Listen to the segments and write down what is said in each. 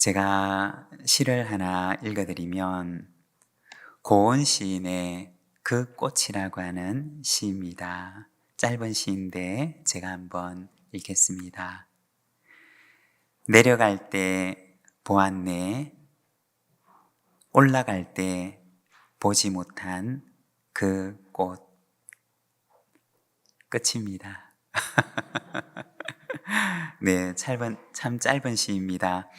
제가 시를 하나 읽어드리면 고은 시인의 그 꽃이라고 하는 시입니다. 짧은 시인데 제가 한번 읽겠습니다. 내려갈 때 보았네, 올라갈 때 보지 못한 그 꽃. 끝입니다. 네, 참 짧은 시입니다.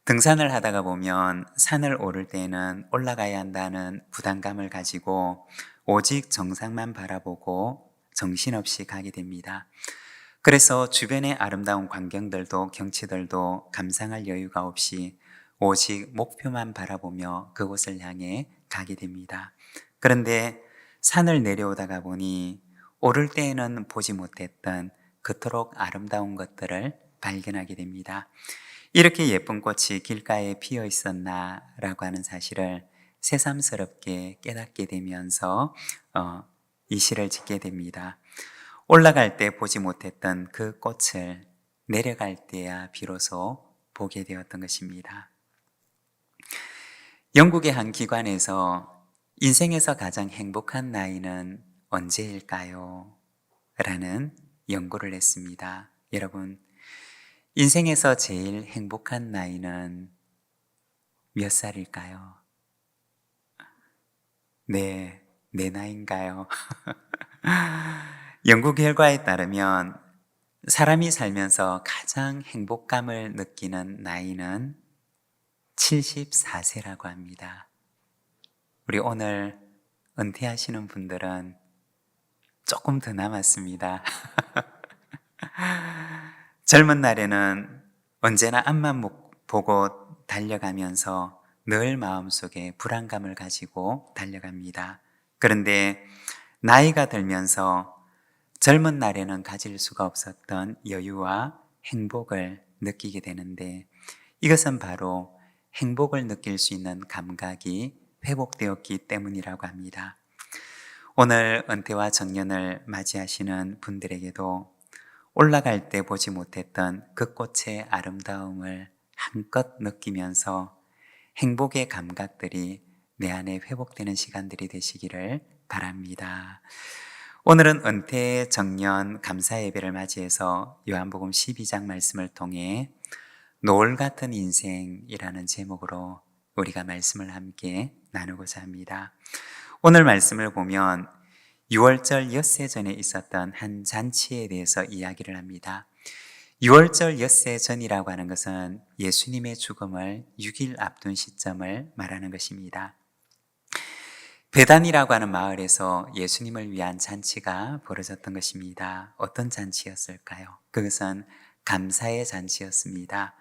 등산을 하다가 보면 산을 오를 때는 올라가야 한다는 부담감을 가지고 오직 정상만 바라보고 정신없이 가게 됩니다. 그래서 주변의 아름다운 광경들도 경치들도 감상할 여유가 없이 오직 목표만 바라보며 그곳을 향해 가게 됩니다. 그런데 산을 내려오다가 보니 오를 때에는 보지 못했던 그토록 아름다운 것들을 발견하게 됩니다. 이렇게 예쁜 꽃이 길가에 피어 있었나라고 하는 사실을 새삼스럽게 깨닫게 되면서 이 시를 짓게 됩니다. 올라갈 때 보지 못했던 그 꽃을 내려갈 때야 비로소 보게 되었던 것입니다. 영국의 한 기관에서 인생에서 가장 행복한 나이는 언제일까요? 라는 연구를 했습니다. 여러분, 인생에서 제일 행복한 나이는 몇 살일까요? 네, 내 나이인가요? 연구 결과에 따르면 사람이 살면서 가장 행복감을 느끼는 나이는 74세라고 합니다. 우리 오늘 은퇴하시는 분들은 조금 더 남았습니다. 젊은 날에는 언제나 앞만 보고 달려가면서 늘 마음속에 불안감을 가지고 달려갑니다. 그런데 나이가 들면서 젊은 날에는 가질 수가 없었던 여유와 행복을 느끼게 되는데 이것은 바로 행복을 느낄 수 있는 감각이 회복되었기 때문이라고 합니다. 오늘 은퇴와 정년을 맞이하시는 분들에게도 올라갈 때 보지 못했던 그 꽃의 아름다움을 한껏 느끼면서 행복의 감각들이 내 안에 회복되는 시간들이 되시기를 바랍니다. 오늘은 은퇴 정년 감사 예배를 맞이해서 요한복음 12장 말씀을 통해 노을 같은 인생이라는 제목으로 우리가 말씀을 함께 나누고자 합니다. 오늘 말씀을 보면 6월절 엿새 전에 있었던 한 잔치에 대해서 이야기를 합니다. 6월절 엿새 전이라고 하는 것은 예수님의 죽음을 6일 앞둔 시점을 말하는 것입니다. 베단이라고 하는 마을에서 예수님을 위한 잔치가 벌어졌던 것입니다. 어떤 잔치였을까요? 그것은 감사의 잔치였습니다.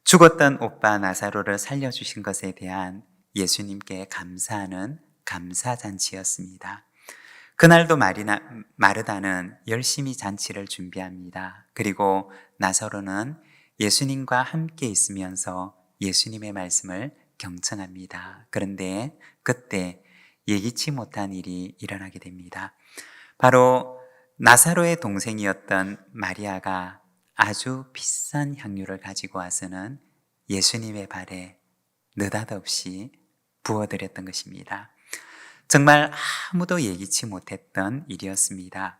죽었던 오빠 나사로를 살려주신 것에 대한 예수님께 감사하는 감사잔치였습니다. 그날도 마르다는 열심히 잔치를 준비합니다. 그리고 나사로는 예수님과 함께 있으면서 예수님의 말씀을 경청합니다. 그런데 그때 예기치 못한 일이 일어나게 됩니다. 바로 나사로의 동생이었던 마리아가 아주 비싼 향유를 가지고 와서는 예수님의 발에 느닷없이 부어드렸던 것입니다. 정말 아무도 예기치 못했던 일이었습니다.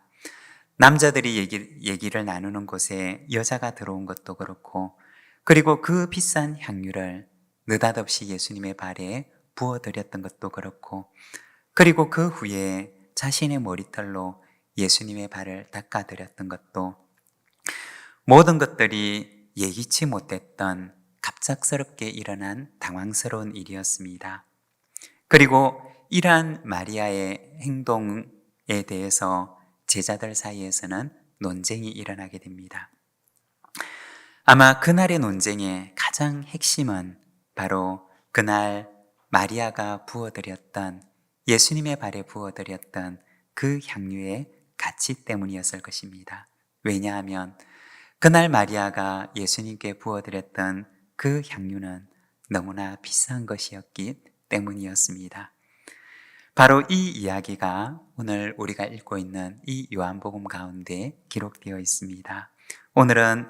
남자들이 얘기를 나누는 곳에 여자가 들어온 것도 그렇고, 그리고 그 비싼 향유를 느닷없이 예수님의 발에 부어드렸던 것도 그렇고, 그리고 그 후에 자신의 머리털로 예수님의 발을 닦아드렸던 것도, 모든 것들이 예기치 못했던 갑작스럽게 일어난 당황스러운 일이었습니다. 그리고 이러한 마리아의 행동에 대해서 제자들 사이에서는 논쟁이 일어나게 됩니다. 아마 그날의 논쟁의 가장 핵심은 바로 그날 마리아가 부어드렸던, 예수님의 발에 부어드렸던 그 향유의 가치 때문이었을 것입니다. 왜냐하면 그날 마리아가 예수님께 부어드렸던 그 향유는 너무나 비싼 것이었기 때문이었습니다. 바로 이 이야기가 오늘 우리가 읽고 있는 이 요한복음 가운데 기록되어 있습니다. 오늘은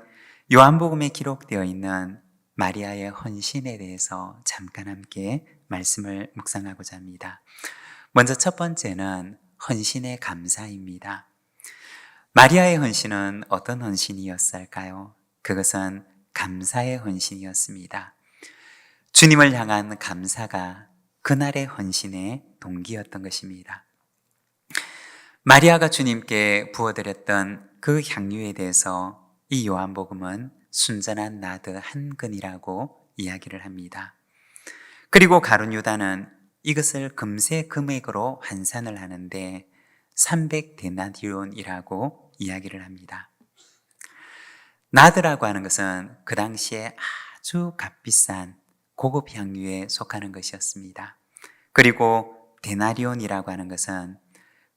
요한복음에 기록되어 있는 마리아의 헌신에 대해서 잠깐 함께 말씀을 묵상하고자 합니다. 먼저 첫 번째는 헌신의 감사입니다. 마리아의 헌신은 어떤 헌신이었을까요? 그것은 감사의 헌신이었습니다. 주님을 향한 감사가 그날의 헌신의 동기였던 것입니다. 마리아가 주님께 부어드렸던 그 향유에 대해서 이 요한복음은 순전한 나드 한 근이라고 이야기를 합니다. 그리고 가룟 유다는 이것을 금세 금액으로 환산을 하는데 300데나리온이라고 이야기를 합니다. 나드라고 하는 것은 그 당시에 아주 값비싼 고급 향유에 속하는 것이었습니다. 그리고 데나리온이라고 하는 것은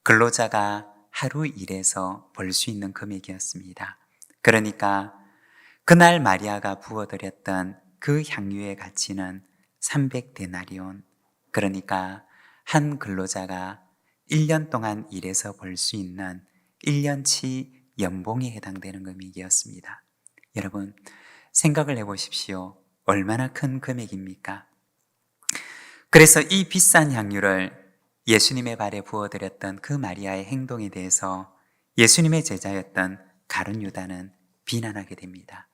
근로자가 하루 일해서 벌 수 있는 금액이었습니다. 그러니까 그날 마리아가 부어드렸던 그 향유의 가치는 300데나리온, 그러니까 한 근로자가 1년 동안 일해서 벌 수 있는 1년치 연봉에 해당되는 금액이었습니다. 여러분, 생각을 해보십시오. 얼마나 큰 금액입니까? 그래서 이 비싼 향유를 예수님의 발에 부어드렸던 그 마리아의 행동에 대해서 예수님의 제자였던 가룟 유다는 비난하게 됩니다.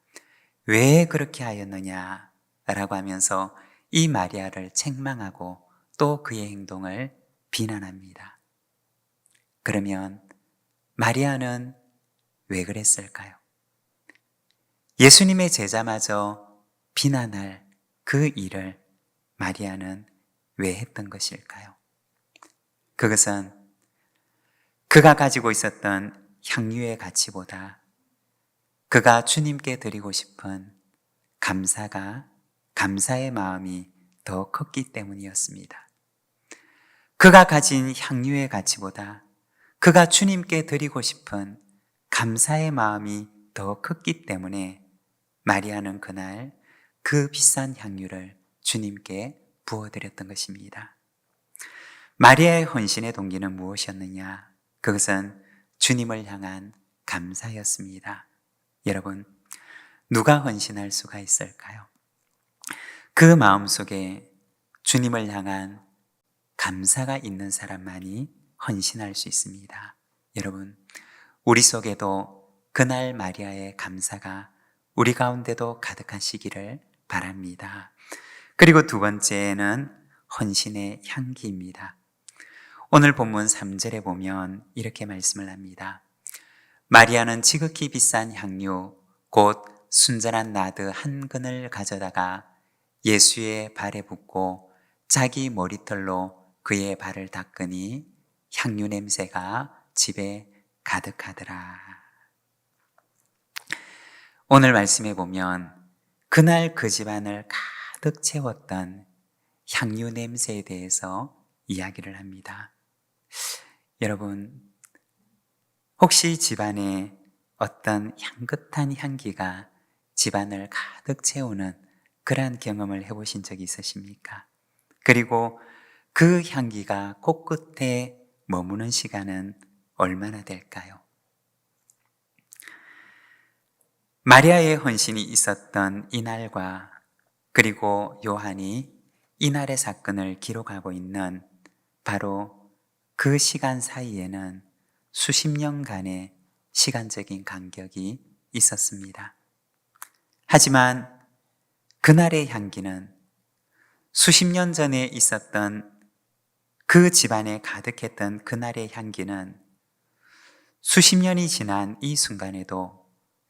왜 그렇게 하였느냐? 라고 하면서 이 마리아를 책망하고 또 그의 행동을 비난합니다. 그러면 마리아는 왜 그랬을까요? 예수님의 제자마저 비난할 그 일을 마리아는 왜 했던 것일까요? 그것은 그가 가지고 있었던 향유의 가치보다 그가 주님께 드리고 싶은 감사의 마음이 더 컸기 때문이었습니다. 그가 가진 향유의 가치보다 그가 주님께 드리고 싶은 감사의 마음이 더 컸기 때문에 마리아는 그날 그 비싼 향유를 주님께 부어드렸던 것입니다. 마리아의 헌신의 동기는 무엇이었느냐? 그것은 주님을 향한 감사였습니다. 여러분, 누가 헌신할 수가 있을까요? 그 마음속에 주님을 향한 감사가 있는 사람만이 헌신할 수 있습니다. 여러분, 우리 속에도 그날 마리아의 감사가 우리 가운데도 가득하시기를 바랍니다. 그리고 두 번째는 헌신의 향기입니다. 오늘 본문 3절에 보면 이렇게 말씀을 합니다. 마리아는 지극히 비싼 향유, 곧 순전한 나드 한 근을 가져다가 예수의 발에 붓고 자기 머리털로 그의 발을 닦으니 향유 냄새가 집에 가득하더라. 오늘 말씀에 보면 그날 그 집안을 가득 채웠던 향유 냄새에 대해서 이야기를 합니다. 여러분, 혹시 집안에 어떤 향긋한 향기가 집안을 가득 채우는 그러한 경험을 해보신 적이 있으십니까? 그리고 그 향기가 코끝에 머무는 시간은 얼마나 될까요? 마리아의 헌신이 있었던 이날과 그리고 요한이 이날의 사건을 기록하고 있는 바로 그 시간 사이에는 수십 년간의 시간적인 간격이 있었습니다. 하지만 그날의 향기는 수십 년 전에 있었던 그 집안에 가득했던 그날의 향기는 수십 년이 지난 이 순간에도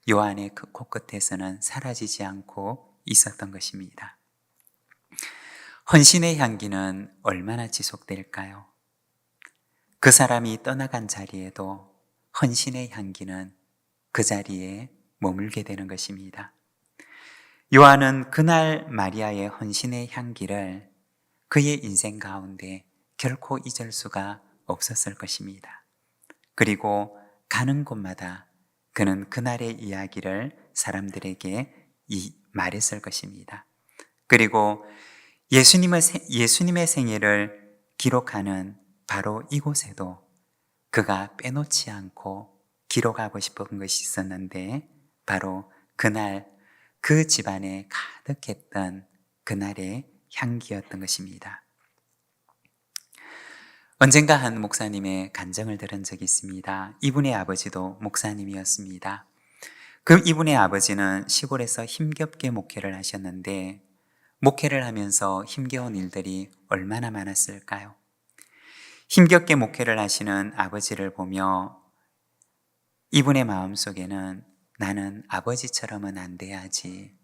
요한의 그 코끝에서는 사라지지 않고 있었던 것입니다. 헌신의 향기는 얼마나 지속될까요? 그 사람이 떠나간 자리에도 헌신의 향기는 그 자리에 머물게 되는 것입니다. 요한은 그날 마리아의 헌신의 향기를 그의 인생 가운데 결코 잊을 수가 없었을 것입니다. 그리고 가는 곳마다 그는 그날의 이야기를 사람들에게 말했을 것입니다. 그리고 예수님의 생애를 기록하는 바로 이곳에도 그가 빼놓지 않고 기록하고 싶은 것이 있었는데 바로 그날 그 집안에 가득했던 그날의 향기였던 것입니다. 언젠가 한 목사님의 간증을 들은 적이 있습니다. 이분의 아버지도 목사님이었습니다. 그 이분의 아버지는 시골에서 힘겹게 목회를 하셨는데 목회를 하면서 힘겨운 일들이 얼마나 많았을까요? 힘겹게 목회를 하시는 아버지를 보며 이분의 마음속에는 나는 아버지처럼은 안 돼야지,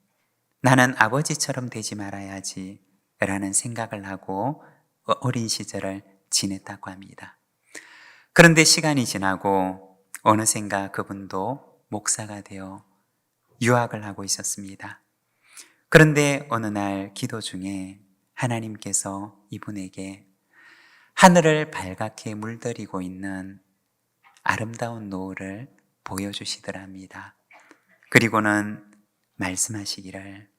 나는 아버지처럼 되지 말아야지 라는 생각을 하고 어린 시절을 지냈다고 합니다. 그런데 시간이 지나고 어느샌가 그분도 목사가 되어 유학을 하고 있었습니다. 그런데 어느 날 기도 중에 하나님께서 이분에게 하늘을 발갛게 물들이고 있는 아름다운 노을을 보여주시더랍니다. 그리고는 말씀하시기를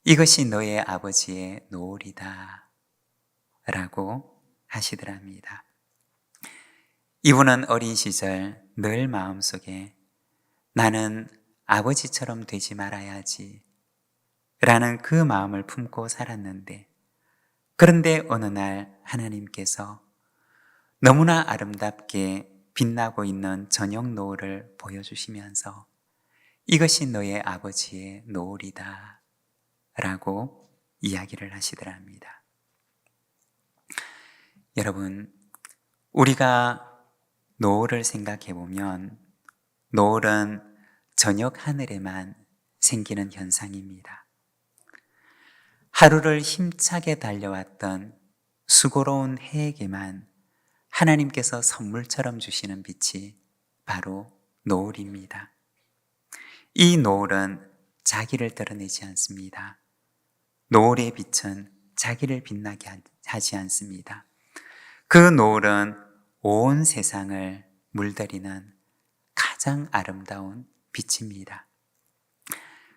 이것이 너의 아버지의 노을이다 라고 하시더랍니다. 이분은 어린 시절 늘 마음속에 나는 아버지처럼 되지 말아야지 라는 그 마음을 품고 살았는데, 그런데 어느 날 하나님께서 너무나 아름답게 빛나고 있는 저녁 노을을 보여주시면서 이것이 너의 아버지의 노을이다 라고 이야기를 하시더랍니다. 여러분, 우리가 노을을 생각해 보면 노을은 저녁 하늘에만 생기는 현상입니다. 하루를 힘차게 달려왔던 수고로운 해에게만 하나님께서 선물처럼 주시는 빛이 바로 노을입니다. 이 노을은 자기를 드러내지 않습니다. 노을의 빛은 자기를 빛나게 하지 않습니다. 그 노을은 온 세상을 물들이는 가장 아름다운 빛입니다.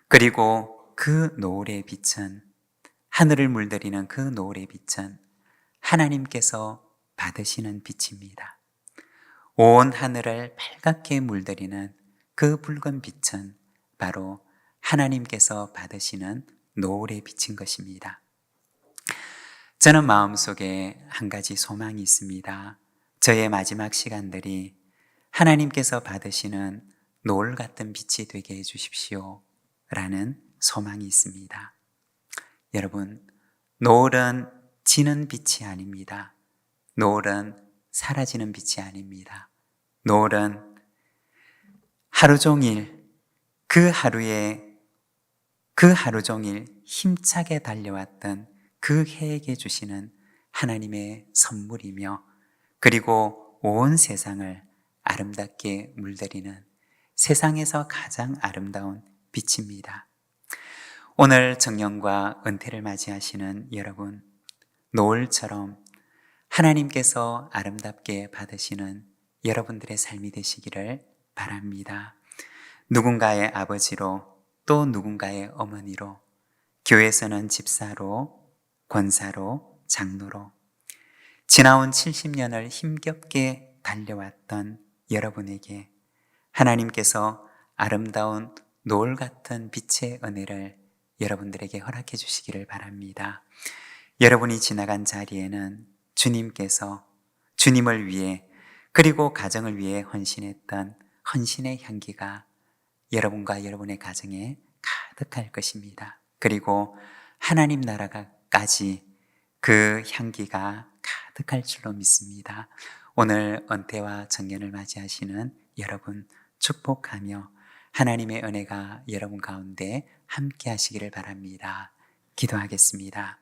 그리고 그 노을의 빛은, 하늘을 물들이는 그 노을의 빛은 하나님께서 받으시는 빛입니다. 온 하늘을 밝게 물들이는 그 붉은 빛은 바로 하나님께서 받으시는 노을의 빛인 것입니다. 저는 마음속에 한 가지 소망이 있습니다. 저의 마지막 시간들이 하나님께서 받으시는 노을 같은 빛이 되게 해주십시오 라는 소망이 있습니다. 여러분, 노을은 지는 빛이 아닙니다. 노을은 사라지는 빛이 아닙니다. 노을은 하루 종일 그 하루 종일 힘차게 달려왔던 그 해에게 주시는 하나님의 선물이며, 그리고 온 세상을 아름답게 물들이는 세상에서 가장 아름다운 빛입니다. 오늘 정년과 은퇴를 맞이하시는 여러분, 노을처럼 하나님께서 아름답게 받으시는 여러분들의 삶이 되시기를 바랍니다. 누군가의 아버지로, 또 누군가의 어머니로, 교회에서는 집사로, 권사로, 장로로 지나온 70년을 힘겹게 달려왔던 여러분에게 하나님께서 아름다운 노을 같은 빛의 은혜를 여러분들에게 허락해 주시기를 바랍니다. 여러분이 지나간 자리에는 주님께서 주님을 위해, 그리고 가정을 위해 헌신했던 헌신의 향기가 여러분과 여러분의 가정에 가득할 것입니다. 그리고 하나님 나라가까지 그 향기가 가득할 줄로 믿습니다. 오늘 은퇴와 정년을 맞이하시는 여러분 축복하며 하나님의 은혜가 여러분 가운데 함께 하시기를 바랍니다. 기도하겠습니다.